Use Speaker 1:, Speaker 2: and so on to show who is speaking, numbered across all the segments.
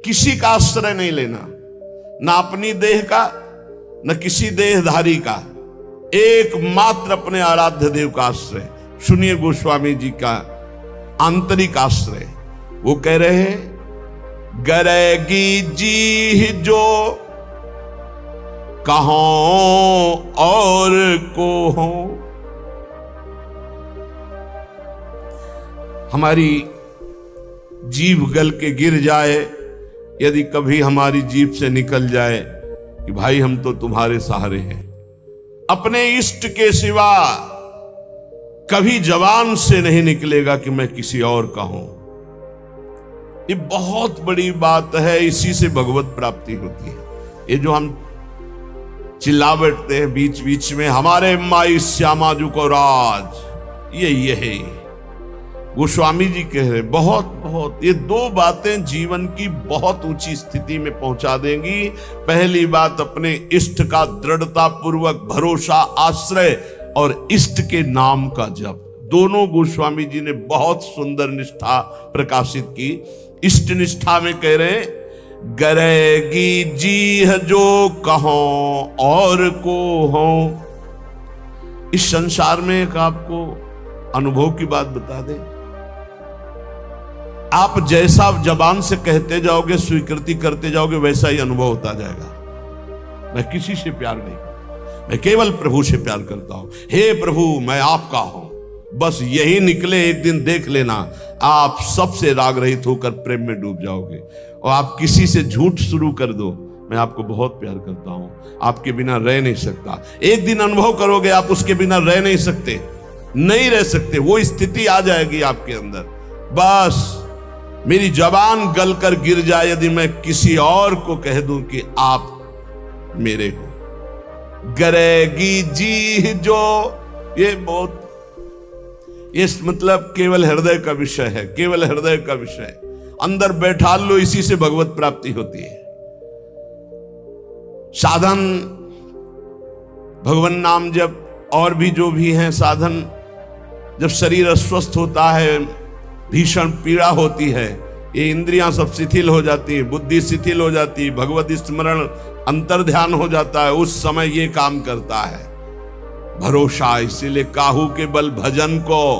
Speaker 1: किसी का आश्रय नहीं लेना, ना अपनी देह का, न किसी देहधारी का, एकमात्र अपने आराध्य देव का आश्रय। सुनिए गोस्वामी जी का आंतरिक आश्रय। वो कह रहे हैं, गरेगी जी जो कहों और को हो। हमारी जीभ गल के गिर जाए, यदि कभी हमारी जीभ से निकल जाए कि भाई हम तो तुम्हारे सहारे हैं, अपने इष्ट के सिवा कभी जबान से नहीं निकलेगा कि मैं किसी और का हूं। ये बहुत बड़ी बात है, इसी से भगवत प्राप्ति होती है। ये जो हम चिल्ला बैठते हैं बीच बीच में, हमारे माई श्यामा जी को राज, ये है गोस्वामी जी कह रहे बहुत बहुत। ये दो बातें जीवन की बहुत ऊंची स्थिति में पहुंचा देंगी। पहली बात, अपने इष्ट का दृढ़ता पूर्वक भरोसा, आश्रय, और इष्ट के नाम का जप। दोनों गोस्वामी जी ने बहुत सुंदर निष्ठा प्रकाशित की। इष्ट निष्ठा में कह रहे हैं, गरेगी जीह जो कहो और को हो। इस संसार में एक आपको अनुभव की बात बता दें, आप जैसा जबान से कहते जाओगे, स्वीकृति करते जाओगे, वैसा ही अनुभव होता जाएगा। मैं किसी से प्यार नहीं करता, मैं केवल प्रभु से प्यार करता हूं। हे प्रभु मैं आपका हूं, बस यही निकले, एक दिन देख लेना आप सबसे राग रहित होकर प्रेम में डूब जाओगे। और आप किसी से झूठ शुरू कर दो, मैं आपको बहुत प्यार करता हूं, आपके बिना रह नहीं सकता। एक दिन अनुभव करोगे आप उसके बिना रह नहीं सकते, नहीं रह सकते। वो स्थिति आ जाएगी आपके अंदर। बस मेरी जबान गल कर गिर जाए यदि मैं किसी और को कह दूं कि आप मेरे हो। गरेगी जी जो, ये बहुत, ये मतलब केवल हृदय का विषय है, केवल हृदय का विषय। अंदर बैठा लो, इसी से भगवत प्राप्ति होती है। साधन भगवान नाम जप और भी जो भी हैं साधन, जब शरीर अस्वस्थ होता है, भीषण पीड़ा होती है, ये इंद्रियां सब शिथिल हो जाती है, बुद्धि शिथिल हो जाती है, भगवत स्मरण अंतर ध्यान हो जाता है, उस समय ये काम करता है भरोसा। इसीलिए काहू के बल भजन को,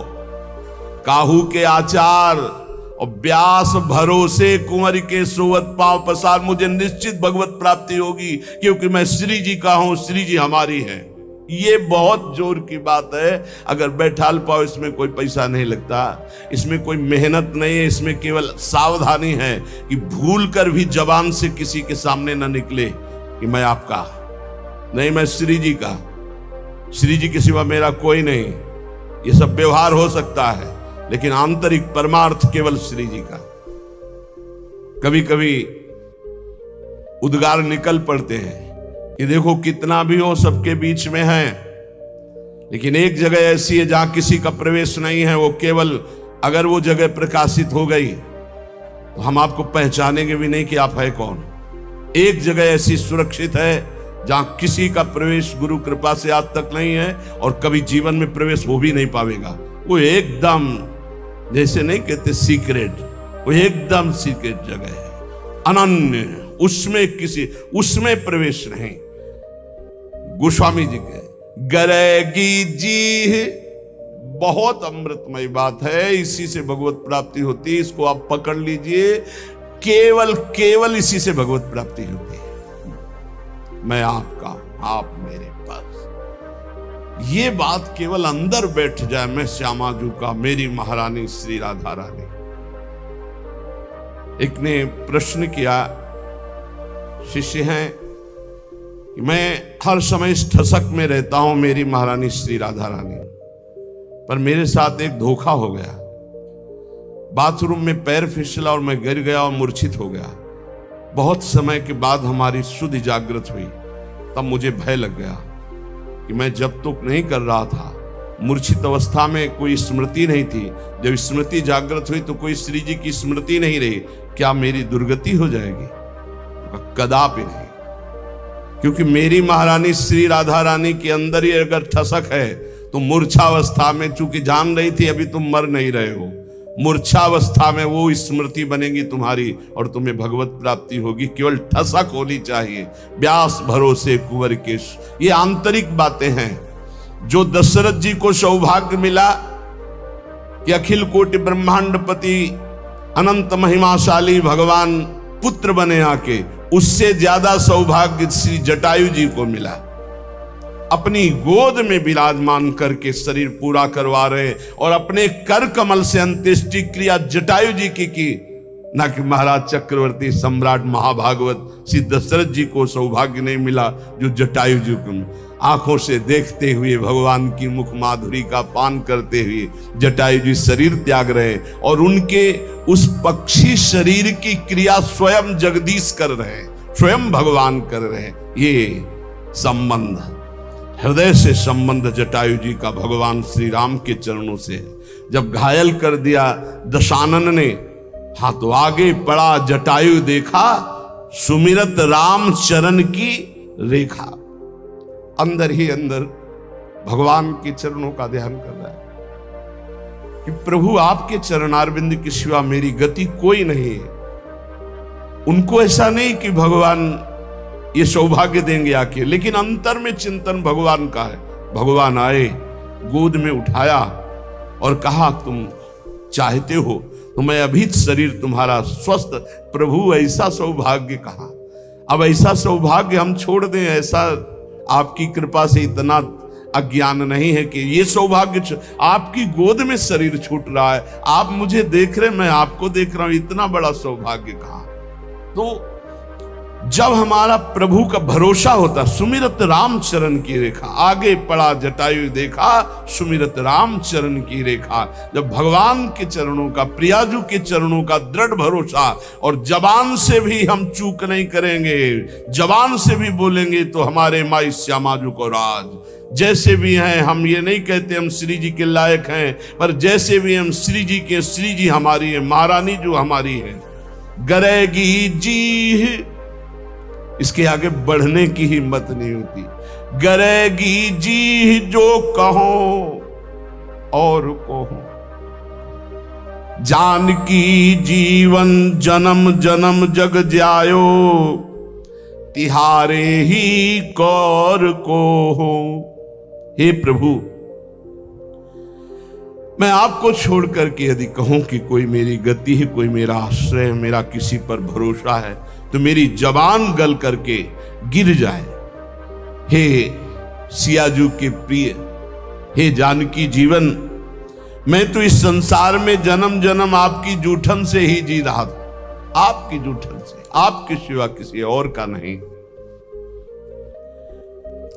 Speaker 1: काहू के आचार और व्यास भरोसे कुंवर के सोवत पांव पसार। मुझे निश्चित भगवत प्राप्ति होगी क्योंकि मैं श्री जी का हूं, श्री जी हमारी है। ये बहुत जोर की बात है। अगर बैठाल पाओ, इसमें कोई पैसा नहीं लगता, इसमें कोई मेहनत नहीं है, इसमें केवल सावधानी है कि भूल कर भी जबान से किसी के सामने न निकले कि मैं आपका नहीं, मैं श्री जी का, श्री जी के सिवा मेरा कोई नहीं। ये सब व्यवहार हो सकता है, लेकिन आंतरिक परमार्थ केवल श्री जी का। कभी कभी उद्गार निकल पड़ते हैं कि देखो कितना भी हो सबके बीच में है, लेकिन एक जगह ऐसी है जहां किसी का प्रवेश नहीं है। वो केवल अगर वो जगह प्रकाशित हो गई तो हम आपको पहचानेंगे भी नहीं कि आप है कौन। एक जगह ऐसी सुरक्षित है जहां किसी का प्रवेश गुरु कृपा से आज तक नहीं है और कभी जीवन में प्रवेश हो भी नहीं पाएगा। वो एकदम जैसे नहीं कहते सीक्रेट, वो एकदम सीक्रेट जगह है, अनन्य, उसमें प्रवेश नहीं। गोस्वामी जी के गरेगी जी बहुत अमृतमय बात है, इसी से भगवत प्राप्ति होती है। इसको आप पकड़ लीजिए, केवल इसी से भगवत प्राप्ति होती है। मैं आपका, आप मेरे पास। ये बात केवल अंदर बैठ जाए, मैं श्यामा जी का, मेरी महारानी श्री राधा रानी। एक ने प्रश्न किया, शिष्य हैं कि मैं हर समय इस ठसक में रहता हूं, मेरी महारानी श्री राधा रानी, पर मेरे साथ एक धोखा हो गया। बाथरूम में पैर फिसला और मैं गिर गया और मूर्छित हो गया। बहुत समय के बाद हमारी शुद्ध जागृत हुई, तब मुझे भय लग गया कि मैं जब तक नहीं कर रहा था, मूर्छित अवस्था में कोई स्मृति नहीं थी, जब स्मृति जागृत हुई तो कोई श्री जी की स्मृति नहीं रही, क्या मेरी दुर्गति हो जाएगी? कदापि नहीं, क्योंकि मेरी महारानी श्री राधा रानी के अंदर ही अगर ठसक है तो मूर्छावस्था में चूंकि जान रही थी अभी तुम मर नहीं रहे हो, मूर्छावस्था में वो स्मृति बनेगी तुम्हारी और तुम्हें भगवत प्राप्ति होगी। केवल ठसक होनी चाहिए। व्यास भरोसे कुंवर केश, ये आंतरिक बातें हैं। जो दशरथ जी को सौभाग्य मिला कि अखिल कोटि ब्रह्मांडपति अनंत महिमाशाली भगवान पुत्र बने आके, उससे ज्यादा सौभाग्य श्री जटायु जी को मिला। अपनी गोद में विराजमान करके शरीर पूरा करवा रहे और अपने कर कमल से अंत्येष्टि क्रिया जटायु जी की ना कि महाराज चक्रवर्ती सम्राट महाभागवत श्री दशरथ जी को सौभाग्य नहीं मिला जो जटायु जी को। आंखों से देखते हुए भगवान की मुख माधुरी का पान करते हुए जटायु जी शरीर त्याग रहे और उनके उस पक्षी शरीर की क्रिया स्वयं जगदीश कर रहे, स्वयं भगवान कर रहे। ये संबंध, हृदय से संबंध जटायु जी का भगवान श्री राम के चरणों से है। जब घायल कर दिया दशानन ने, हाँ तो आगे पड़ा जटायु देखा सुमिरत राम चरण की रेखा। अंदर ही अंदर भगवान के चरणों का ध्यान कर रहा है कि प्रभु आपके चरणारविंद के सिवा मेरी गति कोई नहीं है। उनको ऐसा नहीं कि भगवान ये सौभाग्य देंगे आके, लेकिन अंतर में चिंतन भगवान का है। भगवान आए, गोद में उठाया और कहा तुम चाहते हो तो मैं अभी शरीर तुम्हारा स्वस्थ। प्रभु ऐसा सौभाग्य कहा। अब ऐसा सौभाग्य हम छोड़ दें, ऐसा आपकी कृपा से इतना अज्ञान नहीं है कि ये सौभाग्य आपकी गोद में शरीर छूट रहा है, आप मुझे देख रहे, मैं आपको देख रहा हूं, इतना बड़ा सौभाग्य कहा। तो जब हमारा प्रभु का भरोसा होता, सुमिरत राम चरण की रेखा, आगे पड़ा जटायु देखा सुमिरत राम चरण की रेखा। जब भगवान के चरणों का, प्रियाजू के चरणों का दृढ़ भरोसा, और जबान से भी हम चूक नहीं करेंगे, जबान से भी बोलेंगे तो हमारे माई श्यामाजू को राज। जैसे भी हैं, हम ये नहीं कहते हम श्री जी के लायक हैं, पर जैसे भी हम श्री जी के, श्री जी हमारी है, महारानी जो हमारी है। गरेगी जी, इसके आगे बढ़ने की हिम्मत नहीं होती। गरेगी जी जो कहो और कहो, जानकी जीवन जन्म जन्म जग जायो, तिहारे ही कौर को हो। हे प्रभु, मैं आपको छोड़ करके यदि कहूं कि कोई मेरी गति है, कोई मेरा आश्रय है, मेरा किसी पर भरोसा है, तो मेरी जबान गल करके गिर जाए। हे सियाजू के प्रिय, हे जानकी जीवन, मैं तो इस संसार में जन्म जन्म आपकी जूठन से ही जी रहा था, आपकी जूठन से, आपके सिवा किसी और का नहीं।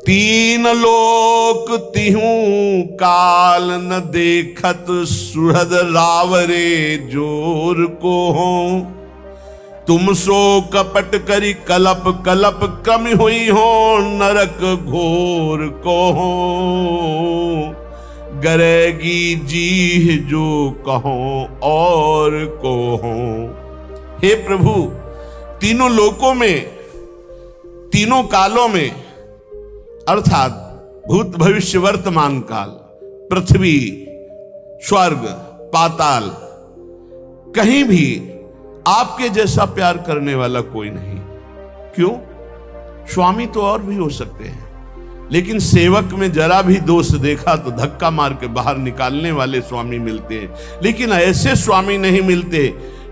Speaker 1: तीन लोक तिहूं काल न देखत, सुहृद रावरे जोर को हो। तुम सो कपट करी कलप कलप, कम हुई हो नरक घोर को हो। गरेगी जी जो कहो और को हो। हे प्रभु, तीनों लोकों में, तीनों कालों में, अर्थात भूत भविष्य वर्तमान काल, पृथ्वी, स्वर्ग, पाताल, कहीं भी आपके जैसा प्यार करने वाला कोई नहीं। क्यों? स्वामी तो और भी हो सकते हैं, लेकिन सेवक में जरा भी दोष देखा तो धक्का मार के बाहर निकालने वाले स्वामी मिलते हैं। लेकिन ऐसे स्वामी नहीं मिलते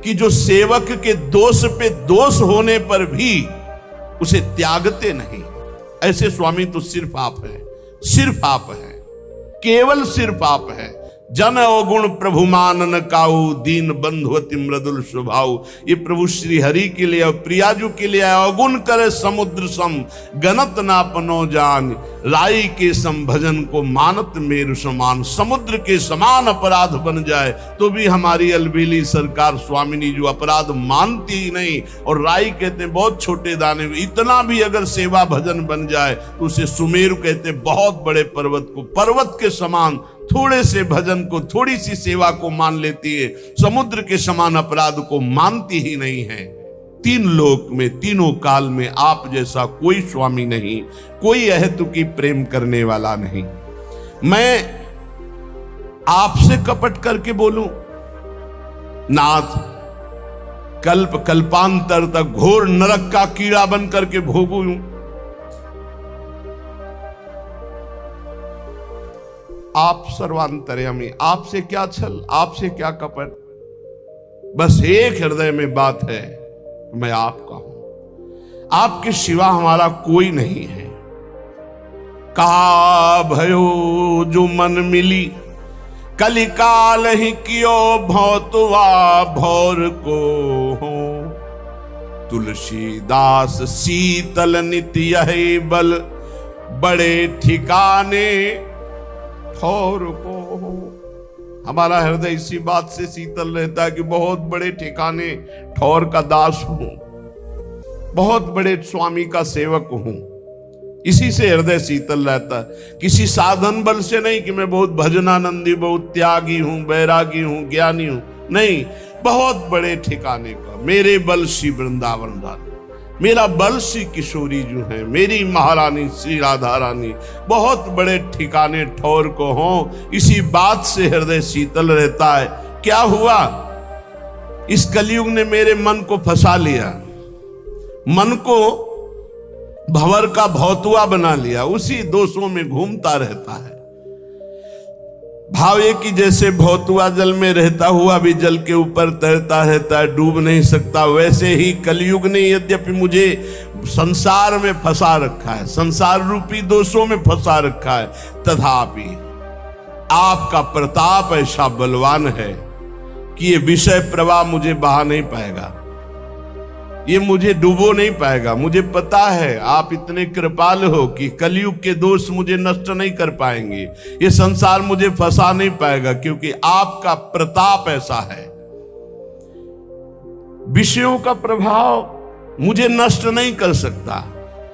Speaker 1: कि जो सेवक के दोष पे दोष होने पर भी उसे त्यागते नहीं। ऐसे स्वामी तो सिर्फ आप हैं, सिर्फ आप हैं, केवल सिर्फ आप हैं। जन अवगुण प्रभु मानन काऊ, दीन बंधु अति मृदुल स्वभाव। ये प्रभु श्री हरि के लिए और प्रियाजू के लिए अवगुण करे समुद्र सम, गणत ना पनो जान। राई के सम भजन को मानत मेरु समान। समुद्र के समान अपराध बन जाए तो भी हमारी अलबेली सरकार स्वामिनी जो अपराध मानती ही नहीं, और राई कहते हैं बहुत छोटे दाने, इतना भी अगर सेवा भजन बन जाए तो उसे सुमेरु कहते हैं, बहुत बड़े पर्वत को। पर्वत के समान थोड़े से भजन को, थोड़ी सी सेवा को मान लेती है, समुद्र के समान अपराध को मानती ही नहीं है। तीन लोक में, तीनों काल में आप जैसा कोई स्वामी नहीं, कोई अहेतुकी प्रेम करने वाला नहीं। मैं आपसे कपट करके बोलूं, नाथ कल्प कल्पांतर तक घोर नरक का कीड़ा बन करके भोगू। आप सर्वांतर्यामी, आपसे क्या छल, आपसे क्या कपट। बस एक हृदय में बात है, मैं आपका हूं, आपके सिवा हमारा कोई नहीं है। कहा भयो जो मन मिली, कलिकाल ही कियो भौतवा भौर को हो। तुलसीदास शीतल नित्य यही बल, बड़े ठिकाने ठौर को हो। हमारा हृदय इसी बात से शीतल रहता है कि बहुत बड़े ठिकाने ठौर का दास हूं, बहुत बड़े स्वामी का सेवक हूं। इसी से हृदय शीतल रहता है, किसी साधन बल से नहीं कि मैं बहुत भजनानंदी, बहुत त्यागी हूं, बैरागी हूं, ज्ञानी हूं, नहीं, बहुत बड़े ठिकाने का। मेरे बल श्री वृंदावन रानी, मेरा बल श्री किशोरी जो है, मेरी महारानी श्री राधा रानी, बहुत बड़े ठिकाने ठौर को हो। इसी बात से हृदय शीतल रहता है। क्या हुआ, इस कलयुग ने मेरे मन को फंसा लिया, मन को भंवर का भौतुआ बना लिया, उसी दोषों में घूमता रहता है। भाव ये कि जैसे भौतुआ जल में रहता हुआ भी जल के ऊपर तैरता रहता है, डूब नहीं सकता, वैसे ही कलयुग ने यद्यपि मुझे संसार में फंसा रखा है, संसार रूपी दोषों में फंसा रखा है, तथापि आपका प्रताप ऐसा बलवान है कि ये विषय प्रवाह मुझे बहा नहीं पाएगा, ये मुझे डुबो नहीं पाएगा। मुझे पता है आप इतने कृपाल हो कि कलयुग के दोष मुझे नष्ट नहीं कर पाएंगे, ये संसार मुझे फंसा नहीं पाएगा, क्योंकि आपका प्रताप ऐसा है। विषयों का प्रभाव मुझे नष्ट नहीं कर सकता।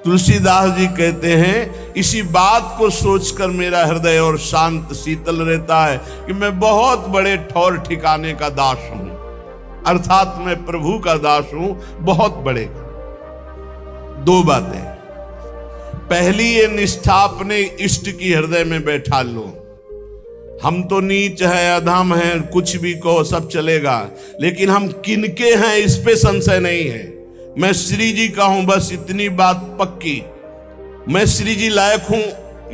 Speaker 1: तुलसीदास जी कहते हैं, इसी बात को सोचकर मेरा हृदय और शांत शीतल रहता है कि मैं बहुत बड़े ठौर ठिकाने का दास हूं, अर्थात मैं प्रभु का दास हूं, बहुत बड़े। दो बातें, पहली ये निष्ठा अपने इष्ट की हृदय में बैठा लो। हम तो नीच है, अधम है, कुछ भी कहो सब चलेगा, लेकिन हम किनके हैं इस पे संशय नहीं है। मैं श्री जी का हूं, बस इतनी बात पक्की। मैं श्री जी लायक हूं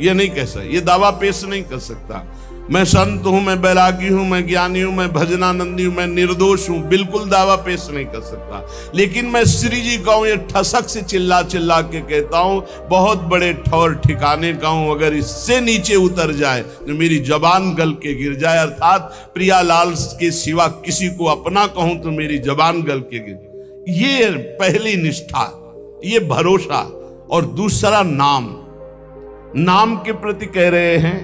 Speaker 1: ये नहीं कह सकता, ये दावा पेश नहीं कर सकता। मैं संत हूं, मैं बैरागी हूं, मैं ज्ञानी हूं, मैं भजनानंदी हूं, मैं निर्दोष हूं, बिल्कुल दावा पेश नहीं कर सकता। लेकिन मैं श्री जी का हूं, ये ठसक से चिल्ला चिल्ला के कहता हूं, बहुत बड़े ठौर ठिकाने का हूं। अगर इससे नीचे उतर जाए तो मेरी जबान गल के गिर जाए, अर्थात प्रियालाल के सिवा किसी को अपना कहूं तो मेरी जबान गल के गिर। ये पहली निष्ठा, ये भरोसा। और दूसरा नाम, नाम के प्रति कह रहे हैं,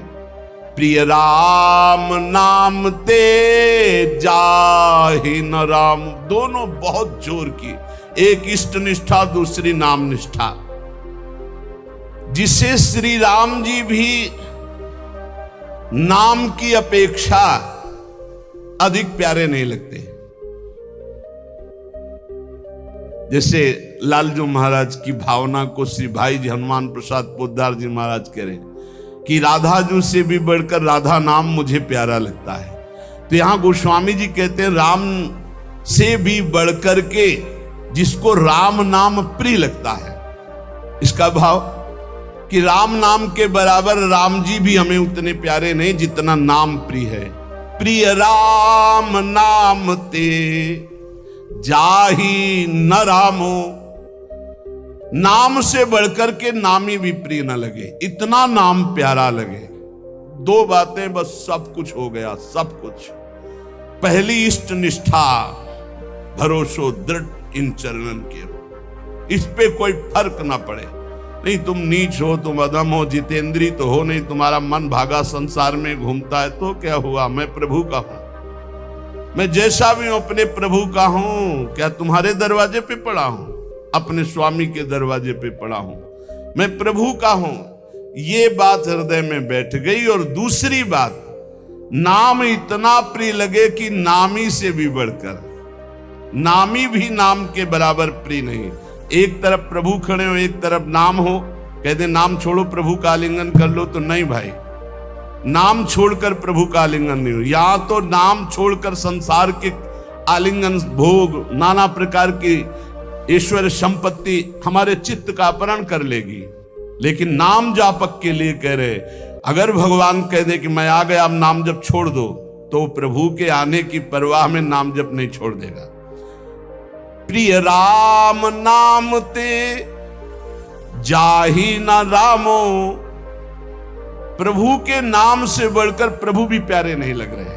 Speaker 1: प्रिय राम नाम ते जाहि न राम। दोनों बहुत जोर की, एक इष्ट निष्ठा, दूसरी नाम निष्ठा, जिसे श्री राम जी भी नाम की अपेक्षा अधिक प्यारे नहीं लगते। जैसे लालजू महाराज की भावना को श्री भाई जी हनुमान प्रसाद पोद्दार जी महाराज कह रहे हैं कि राधा जू से भी बढ़कर राधा नाम मुझे प्यारा लगता है। तो यहां गोस्वामी जी कहते हैं, राम से भी बढ़कर के जिसको राम नाम प्रिय लगता है। इसका भाव कि राम नाम के बराबर राम जी भी हमें उतने प्यारे नहीं जितना नाम प्रिय है। प्रिय राम नाम ते जाहि न रामो, नाम से बढ़कर के नामी भी प्रिय न लगे, इतना नाम प्यारा लगे। दो बातें बस सब कुछ हो गया, सब कुछ। पहली इष्ट निष्ठा, भरोसो दृढ़ इन चरणन के, इस पे कोई फर्क ना पड़े। नहीं तुम नीच हो, तुम अधम हो, जितेंद्री तो हो नहीं, तुम्हारा मन भागा संसार में घूमता है, तो क्या हुआ, मैं प्रभु का हूं। मैं जैसा भी हूं अपने प्रभु का हूं। क्या तुम्हारे दरवाजे पे पड़ा हूं? अपने स्वामी के दरवाजे पे पड़ा हूं। मैं प्रभु का हूं। ये बात हृदय में बैठ गई। और दूसरी बात, नाम इतना प्रिय लगे कि नामी से भी बढ़कर, नामी भी नाम के बराबर प्रिय नहीं। एक तरफ प्रभु खड़े हो, एक तरफ नाम हो, कहते नाम छोड़ो प्रभु का आलिंगन कर लो, तो नहीं भाई, नाम छोड़कर प्रभु का आलिंगन नहीं हो। या तो नाम छोड़कर संसार के आलिंगन, भोग, नाना प्रकार की ईश्वर संपत्ति हमारे चित्त का अपहरण कर लेगी। लेकिन नाम जापक के लिए कह रहे, अगर भगवान कह दे कि मैं आ गया, अब नाम जप छोड़ दो, तो प्रभु के आने की परवाह में नाम जप नहीं छोड़ देगा। प्रिय राम नाम ते जाहि न रामो, प्रभु के नाम से बढ़कर प्रभु भी प्यारे नहीं लग रहे।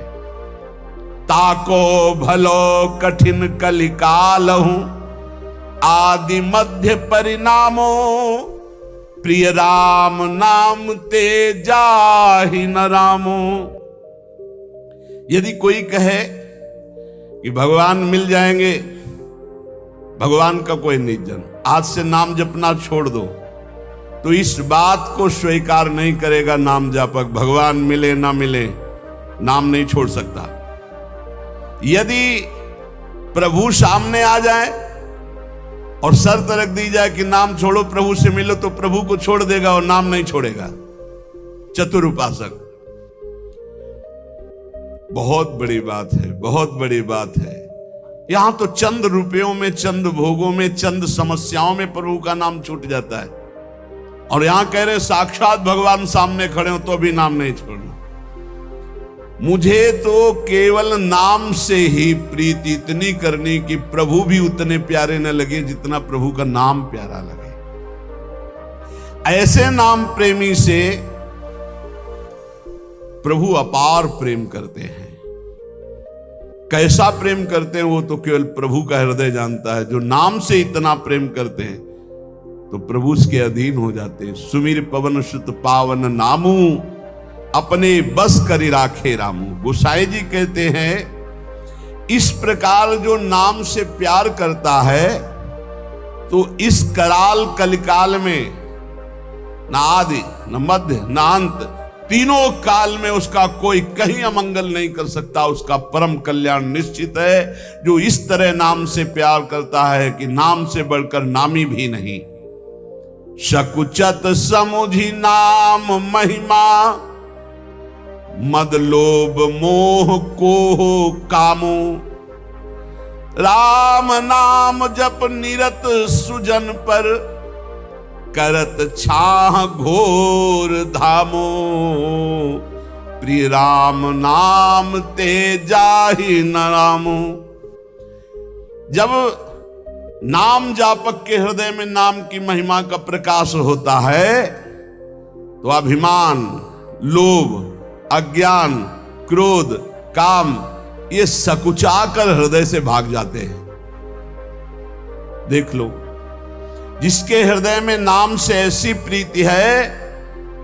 Speaker 1: ताको भलो कठिन कलिकाल हूं, आदि मध्य परिणामो, प्रिय राम नाम ते जाहि न रामो। यदि कोई कहे कि भगवान मिल जाएंगे, भगवान का कोई निजन, आज से नाम जपना छोड़ दो, तो इस बात को स्वीकार नहीं करेगा नाम जापक। भगवान मिले ना मिले, नाम नहीं छोड़ सकता। यदि प्रभु सामने आ जाए और शर्त रख दी जाए कि नाम छोड़ो, प्रभु से मिलो, तो प्रभु को छोड़ देगा और नाम नहीं छोड़ेगा। चतुर उपासक, बहुत बड़ी बात है, बहुत बड़ी बात है। यहां तो चंद रुपयों में, चंद भोगों में, चंद समस्याओं में प्रभु का नाम छूट जाता है, और यहां कह रहे साक्षात भगवान सामने खड़े हो तो भी नाम नहीं छोड़ना। मुझे तो केवल नाम से ही प्रीति इतनी करनी कि प्रभु भी उतने प्यारे न लगे जितना प्रभु का नाम प्यारा लगे। ऐसे नाम प्रेमी से प्रभु अपार प्रेम करते हैं। कैसा प्रेम करते हैं वो तो केवल प्रभु का हृदय जानता है। जो नाम से इतना प्रेम करते हैं तो प्रभु उसके अधीन हो जाते हैं। सुमिर पवन सुत पावन नामू, अपने बस करी राखे रामू। गोसाई जी कहते हैं इस प्रकार जो नाम से प्यार करता है तो इस कराल कलिकाल में न आदि न मध्य न अंत, तीनों काल में उसका कोई कहीं अमंगल नहीं कर सकता। उसका परम कल्याण निश्चित है। जो इस तरह नाम से प्यार करता है कि नाम से बढ़कर नामी भी नहीं। सकुचत समुझी नाम महिमा, मद लोभ मोह कोह कामो, राम नाम जप निरत सुजन पर, करत छाह घोर धामो, प्रिय राम नाम ते जाहि न रामो। जब नाम जापक के हृदय में नाम की महिमा का प्रकाश होता है तो अभिमान, लोभ, अज्ञान, क्रोध, काम ये सकुचाकर हृदय से भाग जाते हैं। देख लो, जिसके हृदय में नाम से ऐसी प्रीति है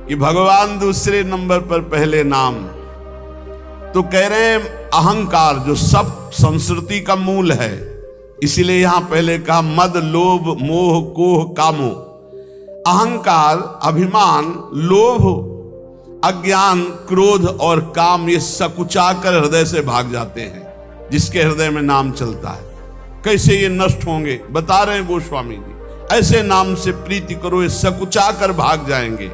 Speaker 1: कि भगवान दूसरे नंबर पर, पहले नाम, तो कह रहे हैं अहंकार जो सब संस्कृति का मूल है, इसीलिए यहां पहले कहा मद लोभ मोह कोह कामो। अहंकार, अभिमान, लोभ, अज्ञान, क्रोध और काम ये सकुचाकर हृदय से भाग जाते हैं। जिसके हृदय में नाम चलता है कैसे ये नष्ट होंगे, बता रहे हैं गोस्वामी जी। ऐसे नाम से प्रीति करो, ये सकुचाकर भाग जाएंगे।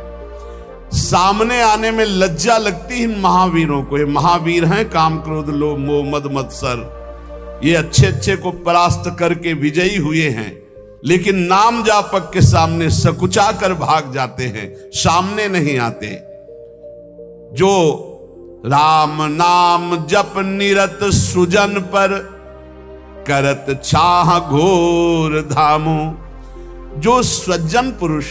Speaker 1: सामने आने में लज्जा लगती है महावीरों को। ये महावीर हैं, काम क्रोध लोभ मोह मद मत्सर, ये अच्छे अच्छे को परास्त करके विजयी हुए हैं, लेकिन नाम जापक के सामने सकुचाकर भाग जाते हैं, सामने नहीं आते। जो राम नाम जप निरत सुजन पर, करत छाह घोर धामो। जो सज्जन पुरुष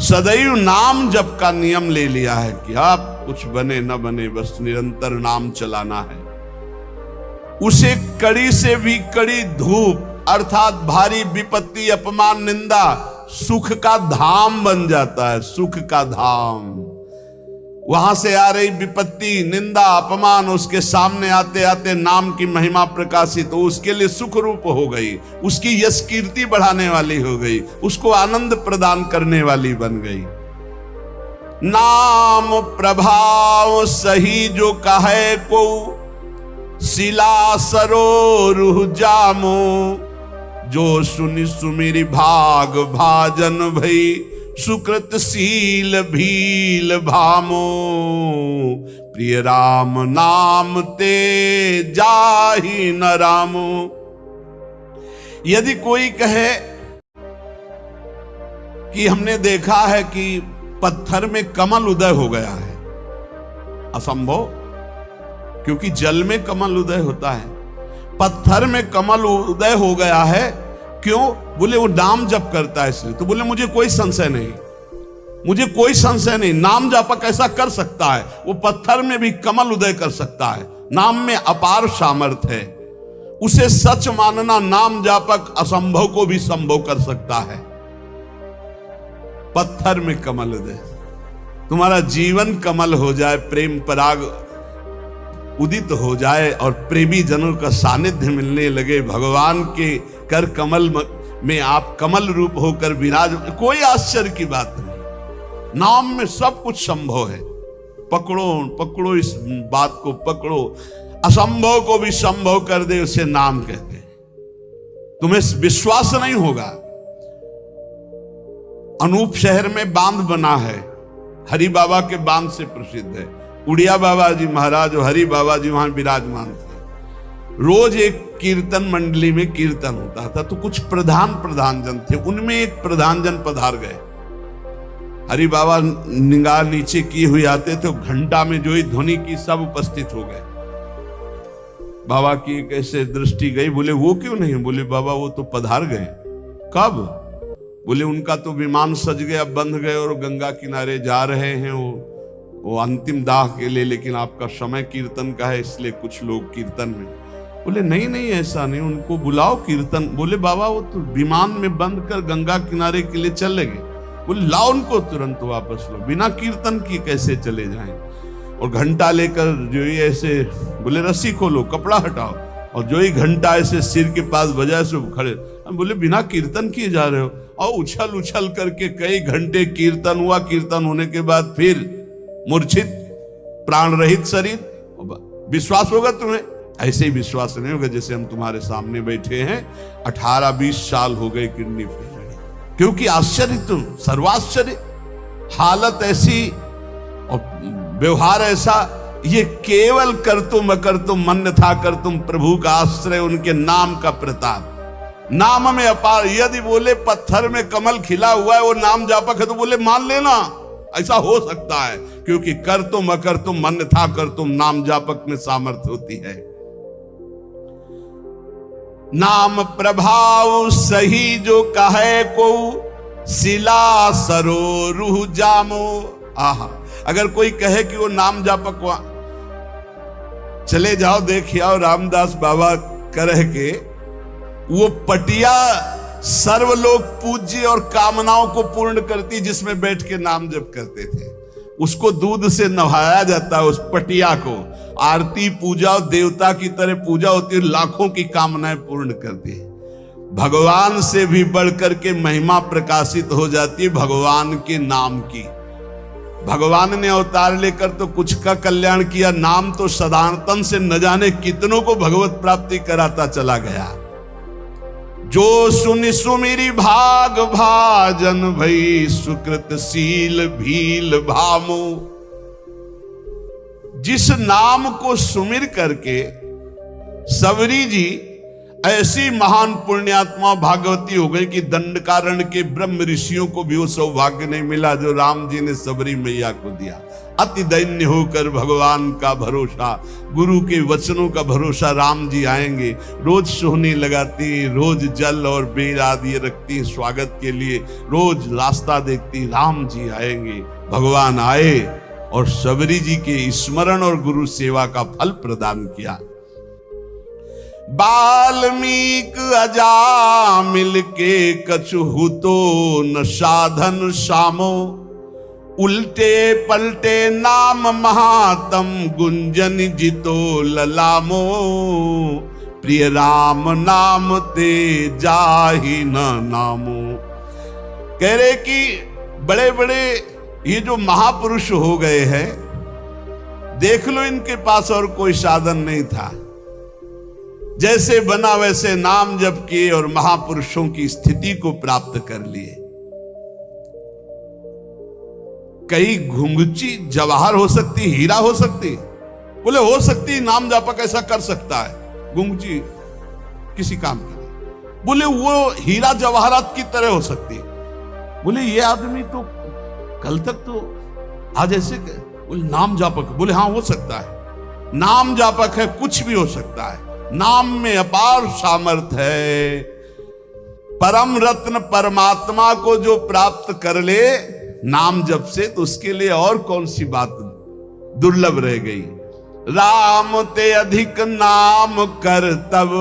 Speaker 1: सदैव नाम जप का नियम ले लिया है कि आप कुछ बने न बने बस निरंतर नाम चलाना है, उसे कड़ी से भी कड़ी धूप अर्थात भारी विपत्ति, अपमान, निंदा सुख का धाम बन जाता है। सुख का धाम, वहां से आ रही विपत्ति, निंदा, अपमान उसके सामने आते आते नाम की महिमा प्रकाशित हो, उसके लिए सुख रूप हो गई, उसकी यश कीर्ति बढ़ाने वाली हो गई, उसको आनंद प्रदान करने वाली बन गई। नाम प्रभाव सही जो कहे को, शिला सरोरुह जामो। जो सुनि सुमिरि भाग भाजन भई, सुकृत शील भील भामो। प्रिय राम नाम ते जाहि न रामो। यदि कोई कहे कि हमने देखा है कि पत्थर में कमल उदय हो गया है, असंभव, क्योंकि जल में कमल उदय होता है, पत्थर में कमल उदय हो गया है। क्यों? बोले वो नाम जप करता है इसलिए। तो बोले मुझे कोई संशय नहीं, मुझे कोई संशय नहीं, नाम जापक ऐसा कर सकता है, वो पत्थर में भी कमल उदय कर सकता है। नाम में अपार सामर्थ्य है, उसे सच मानना, नाम जापक असंभव को भी संभव कर सकता है। पत्थर में कमल उदय, तुम्हारा जीवन कमल हो जाए, प्रेम पराग उदित हो जाए और प्रेमी जनों का सानिध्य मिलने लगे, भगवान के कर कमल में आप कमल रूप होकर विराज, कोई आश्चर्य की बात नहीं। नाम में सब कुछ संभव है। पकड़ो पकड़ो, इस बात को पकड़ो, असंभव को भी संभव कर दे, उसे नाम कहते हैं। तुम्हें विश्वास नहीं होगा। अनूप शहर में बांध बना है, हरि बाबा के बांध से प्रसिद्ध है। उड़िया बाबा जी महाराज और हरि बाबा जी वहां विराजमान थे। रोज एक कीर्तन मंडली में कीर्तन होता था, तो कुछ प्रधान जन थे, उनमें एक प्रधान जन पधार गए। हरि बाबा निगाह नीचे किए हुए आते थे, घंटा में जो ही ध्वनि की सब उपस्थित हो गए। बाबा की कैसे दृष्टि गई, बोले वो क्यों नहीं? बोले बाबा वो तो पधार गए। कब? बोले उनका तो विमान सज गया, बंध गए और गंगा किनारे जा रहे हैं वो अंतिम दाह के लिए, लेकिन आपका समय कीर्तन का है इसलिए कुछ लोग कीर्तन में। बोले नहीं नहीं ऐसा नहीं, उनको बुलाओ कीर्तन। बोले बाबा वो तो विमान में बंद कर गंगा किनारे के लिए चले गए। बोले लाओ उनको तुरंत वापस लो, बिना कीर्तन किए कैसे चले जाएं? और घंटा लेकर जो ही ऐसे, बोले रस्सी खोलो, कपड़ा हटाओ, और जो ही घंटा ऐसे सिर के पास बजाए से खड़े। बोले बिना कीर्तन किए जा रहे हो? और उछल उछल करके कई घंटे कीर्तन हुआ। कीर्तन होने के बाद फिर मूर्छित, प्राण रहित शरीर। विश्वास होगा तुम्हें? ऐसे ही विश्वास नहीं होगा जैसे हम तुम्हारे सामने बैठे हैं, 18-20 साल हो गए किडनी फेल, क्योंकि आश्चर्य, तुम सर्वाश्चर्य, हालत ऐसी और व्यवहार ऐसा। ये केवल कर तुम अकर तुम मन था कर तुम, प्रभु का आश्रय, उनके नाम का प्रताप, नाम में अपार। यदि बोले पत्थर में कमल खिला हुआ है, वो नाम जापक है, तो बोले मान लेना, ऐसा हो सकता है, क्योंकि कर तुम अकर तुम मन था कर तुम, नाम जापक में सामर्थ्य होती है। नाम प्रभाव सही जो कहे को, शिला सरो रूह जामो। आहा, अगर कोई कहे कि वो नाम जापक, चले जाओ देख आओ, रामदास बाबा कह के वो पटिया सर्वलोक पूज्य और कामनाओं को पूर्ण करती, जिसमें बैठ के नाम जप करते थे। उसको दूध से नहाया जाता है, उस पटिया को आरती पूजा, देवता की तरह पूजा होती है, लाखों की कामनाएं पूर्ण करती है। भगवान से भी बढ़कर के महिमा प्रकाशित हो जाती है भगवान के नाम की। भगवान ने अवतार लेकर तो कुछ का कल्याण किया, नाम तो सदानतन से न जाने कितनों को भगवत प्राप्ति कराता चला गया। जो सुनि सुमिरी भाग भाजन भई, सुकृत सील भील भामो। जिस नाम को सुमिर करके सबरी जी ऐसी महान पुण्यात्मा भागवती हो गई कि दंडकारण्य के ब्रह्म ऋषियों को भी वो सौभाग्य नहीं मिला जो राम जी ने सबरी मैया को दिया। अति दैन्य होकर भगवान का भरोसा, गुरु के वचनों का भरोसा, राम जी आएंगे। रोज सोहनी लगाती, रोज जल और बेल आदि रखती स्वागत के लिए, रोज रास्ता देखती, राम जी आएंगे। भगवान आए और सबरी जी के स्मरण और गुरु सेवा का फल प्रदान किया। बाल्मीक अजामिल के कछु तो न साधन सामो, उल्टे पलटे नाम महातम गुंजन जितो ललामो। प्रिय राम नाम ते जाहि न नामो। कह रहे कि बड़े बड़े ये जो महापुरुष हो गए हैं, देख लो इनके पास और कोई साधन नहीं था, जैसे बना वैसे नाम जप किए और महापुरुषों की स्थिति को प्राप्त कर लिए। कई घुंघची जवाहर हो सकती, हीरा हो सकती? बोले हो सकती, नाम जापक ऐसा कर सकता है, घुंघची किसी काम की नहीं। बोले वो हीरा जवाहरात की तरह हो सकती है। बोले ये आदमी तो कल तक तो आज ऐसे, बोले नाम जापक, बोले हाँ हो सकता है, नाम जापक है, कुछ भी हो सकता है, नाम में अपार सामर्थ है। परम रत्न परमात्मा को जो प्राप्त कर ले नाम जप से, तो उसके लिए और कौन सी बात दुर्लभ रह गई। राम ते अधिक नाम कर तब,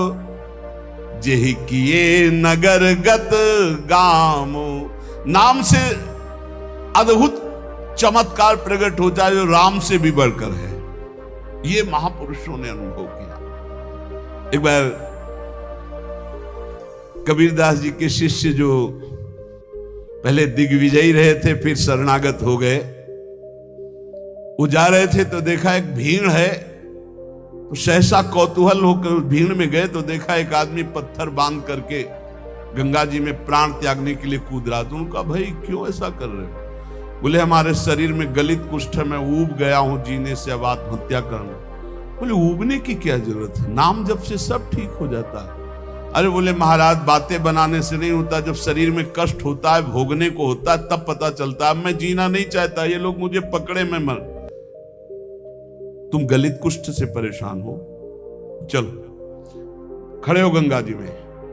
Speaker 1: जेहि किए नगर गत गाम। नाम से अद्भुत चमत्कार प्रकट होता है जो राम से भी बढ़कर है। ये महापुरुषों ने अनुभव किया। एक बार कबीरदास जी के शिष्य जो पहले दिग्विजयी रहे थे, फिर शरणागत हो गए, वो जा रहे थे तो देखा एक भीड़ है, तो सहसा कौतूहल होकर भीड़ में गए तो देखा एक आदमी पत्थर बांध करके गंगा जी में प्राण त्यागने के लिए कूद रहा। तो उनका भाई क्यों ऐसा कर रहे हो? बोले हमारे शरीर में गलित कुष्ठ है, मैं ऊब गया हूं जीने से, अब आत्महत्या करना। बोले ऊबने की क्या जरूरत है, नाम जब से सब ठीक हो जाता है। अरे बोले महाराज बातें बनाने से नहीं होता, जब शरीर में कष्ट होता है, भोगने को होता है, तब पता चलता है। मैं जीना नहीं चाहता, ये लोग मुझे पकड़े मैं मर। तुम गलित कुष्ठ से परेशान हो, चलो खड़े हो गंगा जी में,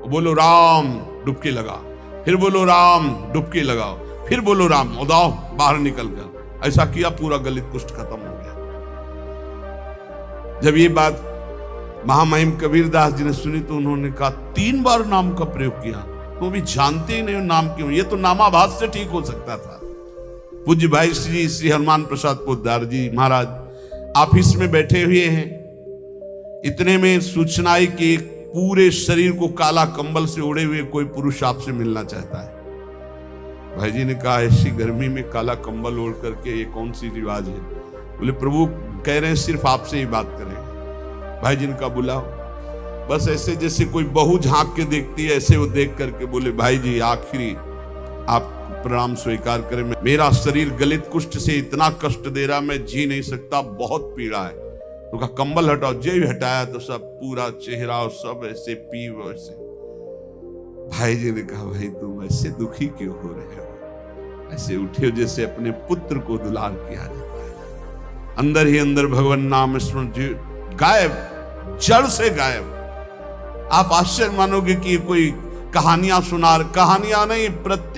Speaker 1: बोलो राम, डुबकी लगा, फिर बोलो राम, डुबकी लगाओ, फिर बोलो राम, उदाओ बाहर निकल कर। ऐसा किया, पूरा गलित कुष्ठ खत्म हो गया। जब ये बात महामहिम कबीरदास जी ने सुनी तो उन्होंने कहा 3 बार नाम का प्रयोग किया, तो भी जानते ही नहीं नाम क्यों, ये तो नामाभास से ठीक हो सकता था। पूज्य भाई श्री हनुमान प्रसाद पोद्दार जी महाराज ऑफिस में बैठे हुए हैं, इतने में सूचना आई कि पूरे शरीर को काला कंबल से ओढ़े हुए कोई पुरुष आपसे मिलना चाहता है। भाई जी ने कहा ऐसी गर्मी में काला कंबल ओढ़ करके ये कौन सी रिवाज है? बोले प्रभु कह रहे हैं सिर्फ आपसे ही बात करेंगे। भाई जी ने कहा बुलाओ। बस ऐसे जैसे कोई बहू झांक के देखती है ऐसे वो देख करके बोले भाई जी आखिरी आप प्रणाम स्वीकार करें, मेरा शरीर गलित कुष्ठ से इतना कष्ट दे रहा, मैं जी नहीं सकता, बहुत पीड़ा है। तो कहा कंबल हटाओ। जय हटाया तो सब पूरा चेहरा और सब ऐसे पी वैसे। भाई जी ने कहा भाई तुम ऐसे दुखी क्यों हो रहे हो? ऐसे उठे हो जैसे अपने पुत्र को दुलार किया जाता है। अंदर ही अंदर भगवान नाम स्मरण गायब, जड़ से गायब। आप आश्चर्य मानोगे कि कोई कहानियां सुना, कहानियां नहीं, प्रत्यक्ष